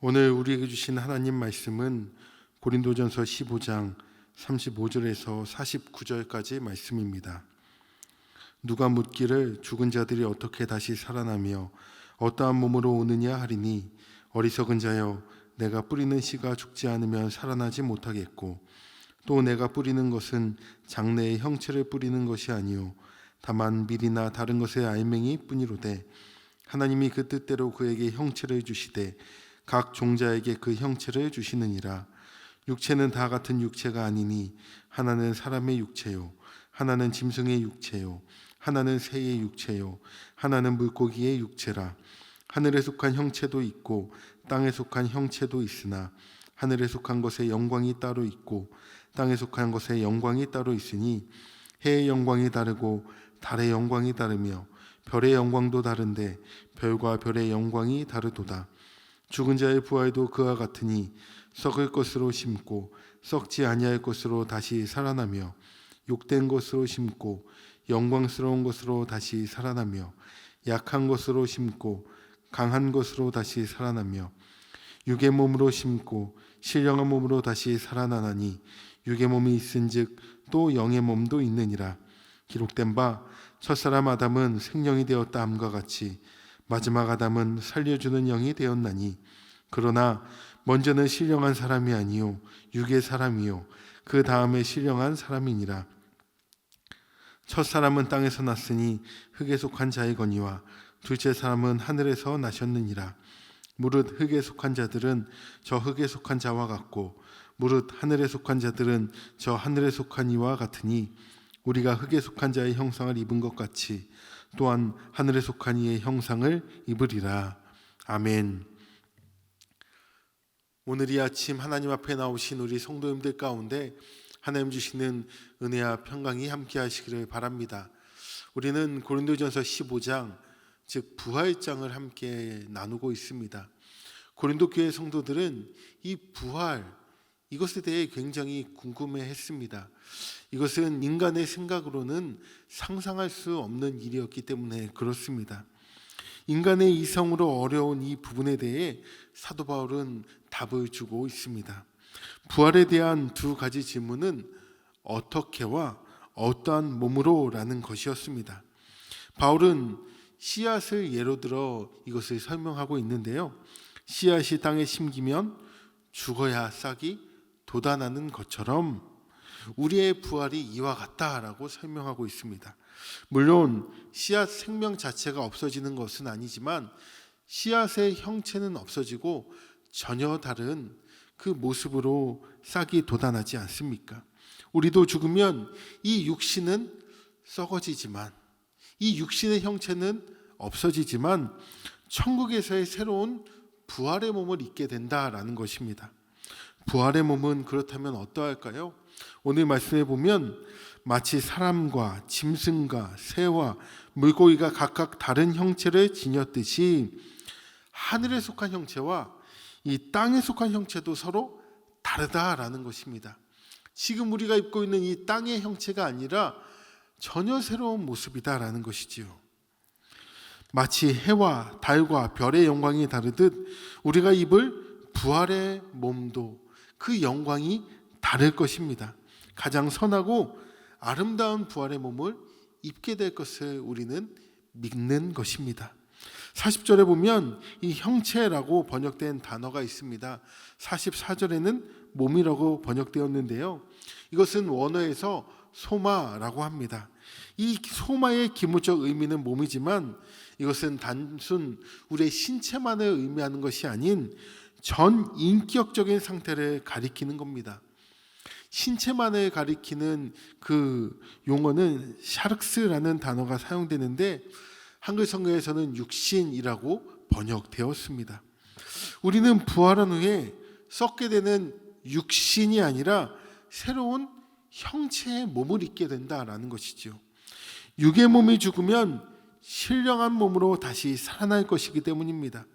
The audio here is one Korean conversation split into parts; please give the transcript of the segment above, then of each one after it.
오늘 우리에게 주신 하나님 말씀은 고린도전서 15장 35절에서 49절까지 말씀입니다. 누가 묻기를 죽은 자들이 어떻게 다시 살아나며 어떠한 몸으로 오느냐 하리니 어리석은 자여 내가 뿌리는 씨가 죽지 않으면 살아나지 못하겠고 또 내가 뿌리는 것은 장래의 형체를 뿌리는 것이 아니요 다만 밀이나 다른 것의 알맹이 뿐이로되 하나님이 그 뜻대로 그에게 형체를 주시되 각 종자에게 그 형체를 주시느니라. 육체는 다 같은 육체가 아니니 하나는 사람의 육체요 하나는 짐승의 육체요 하나는 새의 육체요 하나는 물고기의 육체라. 하늘에 속한 형체도 있고 땅에 속한 형체도 있으나 하늘에 속한 것의 영광이 따로 있고 땅에 속한 것의 영광이 따로 있으니 해의 영광이 다르고 달의 영광이 다르며 별의 영광도 다른데 별과 별의 영광이 다르도다. 죽은 자의 부활도 그와 같으니 썩을 것으로 심고 썩지 아니할 것으로 다시 살아나며 욕된 것으로 심고 영광스러운 것으로 다시 살아나며 약한 것으로 심고 강한 것으로 다시 살아나며 육의 몸으로 심고 신령한 몸으로 다시 살아나나니 육의 몸이 있은즉 또 영의 몸도 있느니라. 기록된 바 첫사람 아담은 생령이 되었다 함과 같이 마지막 아담은 살려주는 영이 되었나니 그러나 먼저는 신령한 사람이 아니요 육의 사람이요 그 다음에 신령한 사람이니라. 첫사람은 땅에서 났으니 흙에 속한 자이거니와 둘째 사람은 하늘에서 나셨느니라. 무릇 흙에 속한 자들은 저 흙에 속한 자와 같고 무릇 하늘에 속한 자들은 저 하늘에 속한 이와 같으니 우리가 흙에 속한 자의 형상을 입은 것 같이 또한 하늘에 속한 이의 형상을 입으리라. 아멘. 오늘 이 아침 하나님 앞에 나오신 우리 성도님들 가운데 하나님 주시는 은혜와 평강이 함께 하시기를 바랍니다. 우리는 고린도전서 15장 즉 부활장을 함께 나누고 있습니다. 고린도 교회 성도들은 이 부활 이것에 대해 굉장히 궁금해했습니다. 이것은 인간의 생각으로는 상상할 수 없는 일이었기 때문에 그렇습니다. 인간의 이성으로 어려운 이 부분에 대해 사도 바울은 답을 주고 있습니다. 부활에 대한 두 가지 질문은 어떻게와 어떠한 몸으로 라는 것이었습니다. 바울은 씨앗을 예로 들어 이것을 설명하고 있는데요. 씨앗이 땅에 심기면 죽어야 싹이 돋아나는 것처럼 우리의 부활이 이와 같다라고 설명하고 있습니다. 물론 씨앗 생명 자체가 없어지는 것은 아니지만 씨앗의 형체는 없어지고 전혀 다른 그 모습으로 싹이 돋아나지 않습니까? 우리도 죽으면 이 육신은 썩어지지만 이 육신의 형체는 없어지지만 천국에서의 새로운 부활의 몸을 입게 된다라는 것입니다. 부활의 몸은 그렇다면 어떠할까요? 오늘 말씀에 보면 마치 사람과 짐승과 새와 물고기가 각각 다른 형체를 지녔듯이 하늘에 속한 형체와 이 땅에 속한 형체도 서로 다르다라는 것입니다. 지금 우리가 입고 있는 이 땅의 형체가 아니라 전혀 새로운 모습이다라는 것이지요. 마치 해와 달과 별의 영광이 다르듯 우리가 입을 부활의 몸도 그 영광이 다를 것입니다. 가장 선하고 아름다운 부활의 몸을 입게 될 것을 우리는 믿는 것입니다. 40절에 보면 이 형체라고 번역된 단어가 있습니다. 44절에는 몸이라고 번역되었는데요. 이것은 원어에서 소마라고 합니다. 이 소마의 기무적 의미는 몸이지만 이것은 단순 우리의 신체만을 의미하는 것이 아닌 전 인격적인 상태를 가리키는 겁니다. 신체만을 가리키는 그 용어는 샤르크스라는 단어가 사용되는데 한글 성경에서는 육신이라고 번역되었습니다. 우리는 부활한 후에 썩게 되는 육신이 아니라 새로운 형체의 몸을 입게 된다라는 것이죠. 육의 몸이 죽으면 신령한 몸으로 다시 살아날 것이기 때문입니다.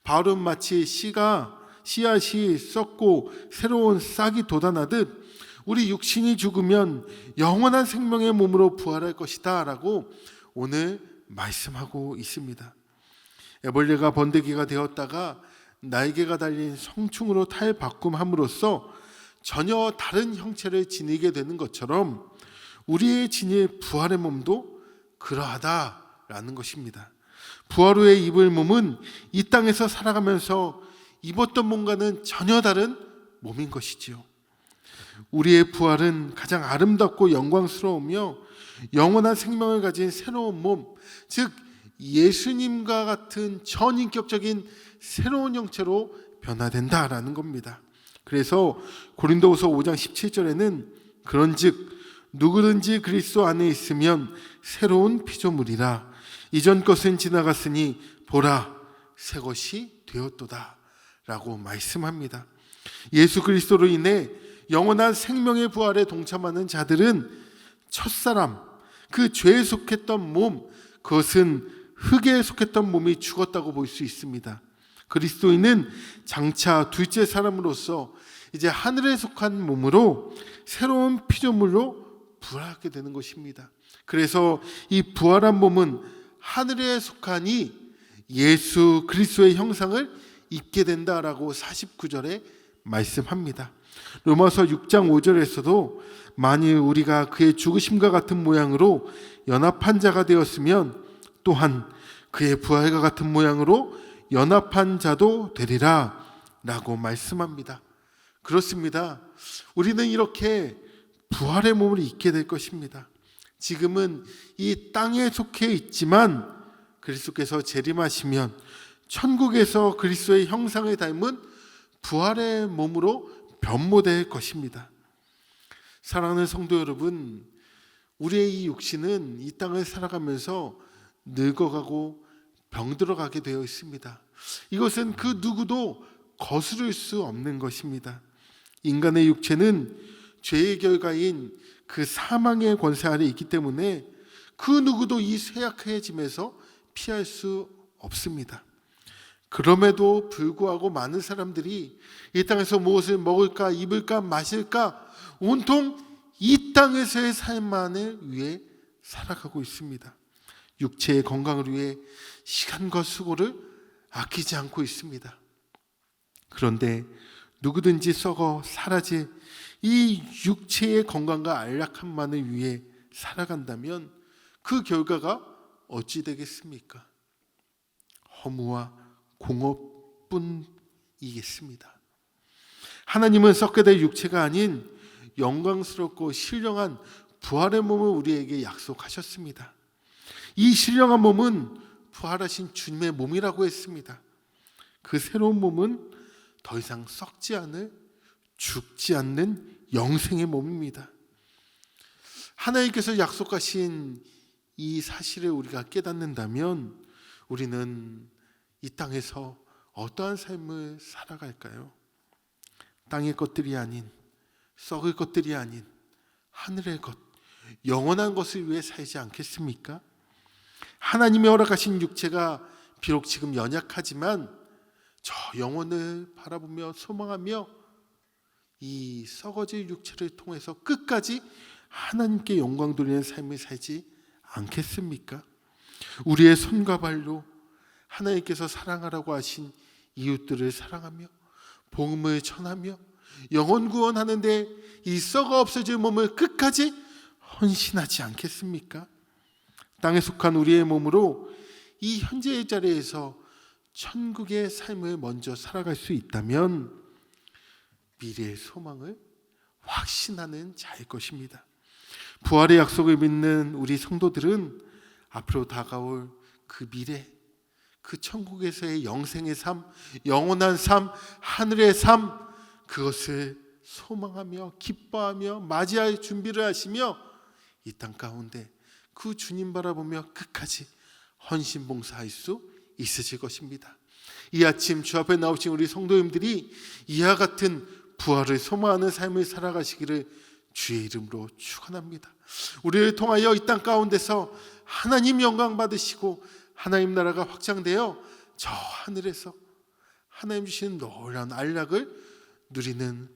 바울은 마치 씨앗이 썩고 새로운 싹이 돋아나듯 우리 육신이 죽으면 영원한 생명의 몸으로 부활할 것이다 라고 오늘 말씀하고 있습니다. 애벌레가 번데기가 되었다가 날개가 달린 성충으로 탈바꿈함으로써 전혀 다른 형체를 지니게 되는 것처럼 우리의 진의 부활의 몸도 그러하다라는 것입니다. 부활 후에 입을 몸은 이 땅에서 살아가면서 입었던 몸과는 전혀 다른 몸인 것이지요. 우리의 부활은 가장 아름답고 영광스러우며 영원한 생명을 가진 새로운 몸, 즉 예수님과 같은 전인격적인 새로운 형체로 변화된다라는 겁니다. 그래서 고린도후서 5장 17절에는 그런즉 누구든지 그리스도 안에 있으면 새로운 피조물이라 이전 것은 지나갔으니 보라 새 것이 되었도다 라고 말씀합니다. 예수 그리스도로 인해 영원한 생명의 부활에 동참하는 자들은 첫사람, 그 죄에 속했던 몸, 그것은 흙에 속했던 몸이 죽었다고 볼 수 있습니다. 그리스도인은 장차 둘째 사람으로서 이제 하늘에 속한 몸으로 새로운 피조물로 부활하게 되는 것입니다. 그래서 이 부활한 몸은 하늘에 속하니 예수 그리스도의 형상을 입게 된다라고 49절에 말씀합니다. 로마서 6장 5절에서도 만일 우리가 그의 죽으심과 같은 모양으로 연합한 자가 되었으면 또한 그의 부활과 같은 모양으로 연합한 자도 되리라 라고 말씀합니다. 그렇습니다. 우리는 이렇게 부활의 몸을 입게 될 것입니다. 지금은 이 땅에 속해 있지만 그리스도께서 재림하시면 천국에서 그리스도의 형상을 닮은 부활의 몸으로 변모될 것입니다. 사랑하는 성도 여러분, 우리의 이 육신은 이 땅을 살아가면서 늙어가고 병들어가게 되어 있습니다. 이것은 그 누구도 거스를 수 없는 것입니다. 인간의 육체는 죄의 결과인 그 사망의 권세 아래 있기 때문에 그 누구도 이 쇠약해짐에서 피할 수 없습니다. 그럼에도 불구하고 많은 사람들이 이 땅에서 무엇을 먹을까, 입을까, 마실까 온통 이 땅에서의 삶만을 위해 살아가고 있습니다. 육체의 건강을 위해 시간과 수고를 아끼지 않고 있습니다. 그런데 누구든지 썩어 사라질 이 육체의 건강과 안락함만을 위해 살아간다면 그 결과가 어찌 되겠습니까? 허무와 공허뿐이겠습니다. 하나님은 썩게 될 육체가 아닌 영광스럽고 신령한 부활의 몸을 우리에게 약속하셨습니다. 이 신령한 몸은 부활하신 주님의 몸이라고 했습니다. 그 새로운 몸은 더 이상 썩지 않을 죽지 않는 영생의 몸입니다. 하나님께서 약속하신 이 사실을 우리가 깨닫는다면 우리는 이 땅에서 어떠한 삶을 살아갈까요? 땅의 것들이 아닌, 썩을 것들이 아닌 하늘의 것, 영원한 것을 위해 살지 않겠습니까? 하나님이 허락하신 육체가 비록 지금 연약하지만 저 영혼을 바라보며 소망하며 이 썩어질 육체를 통해서 끝까지 하나님께 영광 돌리는 삶을 살지 않겠습니까? 우리의 손과 발로 하나님께서 사랑하라고 하신 이웃들을 사랑하며 복음을 전하며 영혼 구원하는데 이 썩어 없어질 몸을 끝까지 헌신하지 않겠습니까? 땅에 속한 우리의 몸으로 이 현재의 자리에서 천국의 삶을 먼저 살아갈 수 있다면 미래의 소망을 확신하는 자일 것입니다. 부활의 약속을 믿는 우리 성도들은 앞으로 다가올 그 미래, 그 천국에서의 영생의 삶, 영원한 삶, 하늘의 삶, 그것을 소망하며 기뻐하며 맞이할 준비를 하시며 이 땅 가운데 그 주님 바라보며 끝까지 헌신봉사할 수 있으실 것입니다. 이 아침 주 앞에 나오신 우리 성도님들이 이와 같은 부활을 소망하는 삶을 살아가시기를 주의 이름으로 축원합니다. 우리를 통하여 이 땅 가운데서 하나님 영광 받으시고 하나님 나라가 확장되어 저 하늘에서 하나님 주시는 놀라운 안락을 누리는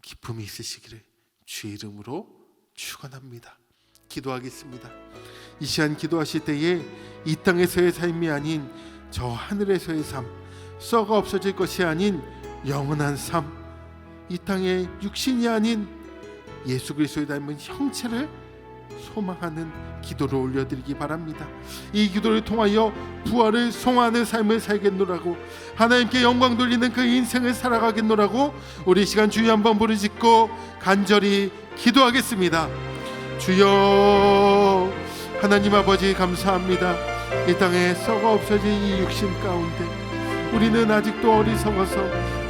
기쁨이 있으시기를 주의 이름으로 축원합니다. 기도하겠습니다. 이 시간 기도하실 때에 이 땅에서의 삶이 아닌 저 하늘에서의 삶, 썩어 없어질 것이 아닌 영원한 삶, 이 땅의 육신이 아닌 예수 그리스도의 닮은 형체를 소망하는 기도를 올려드리기 바랍니다. 이 기도를 통하여 부활을 소망하는 삶을 살겠노라고, 하나님께 영광 돌리는 그 인생을 살아가겠노라고 우리 시간 주여 한번 부르짖고 간절히 기도하겠습니다. 주여, 하나님 아버지 감사합니다. 이 땅에 썩어 없어질 이 육신 가운데 우리는 아직도 어리석어서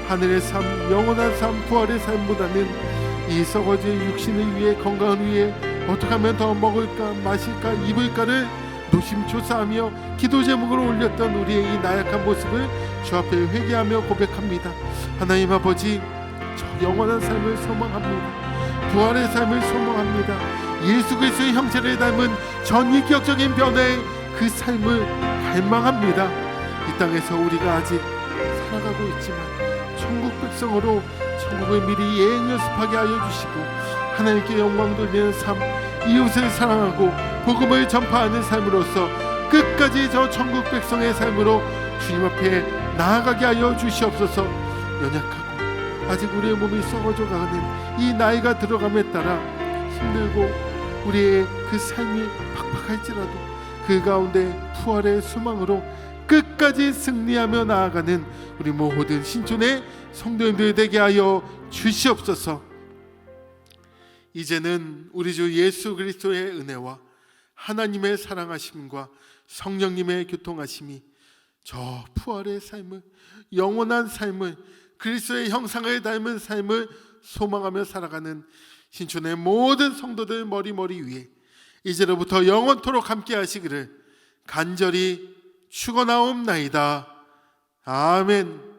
하늘의 삶, 영원한 삶, 부활의 삶보다는 이 썩어질 육신을 위해, 건강을 위해 어떻게 하면 더 먹을까, 마실까, 입을까를 노심초사하며 기도 제목으로 올렸던 우리의 이 나약한 모습을 주 앞에 회개하며 고백합니다. 하나님 아버지, 저 영원한 삶을 소망합니다. 부활의 삶을 소망합니다. 예수 그리스도의 형체를 닮은 전인격적인 변화의 그 삶을 갈망합니다. 이 땅에서 우리가 아직 살아가고 있지만 천국 백성으로 천국을 미리 예행 연습하게 하여 주시고, 하나님께 영광 돌리는 삶, 이웃을 사랑하고 복음을 전파하는 삶으로서 끝까지 저 천국 백성의 삶으로 주님 앞에 나아가게 하여 주시옵소서. 연약하고 아직 우리의 몸이 썩어져 가는 이 나이가 들어감에 따라 힘들고 우리의 그 삶이 팍팍할지라도 그 가운데 부활의 소망으로 끝까지 승리하며 나아가는 우리 모든 신촌의 성도님들 되게 하여 주시옵소서. 이제는 우리 주 예수 그리스도의 은혜와 하나님의 사랑하심과 성령님의 교통하심이 저 부활의 삶을, 영원한 삶을, 그리스도의 형상을 닮은 삶을 소망하며 살아가는 신촌의 모든 성도들 머리 위에 이제로부터 영원토록 함께 하시기를 간절히 축원하옵나이다. 아멘.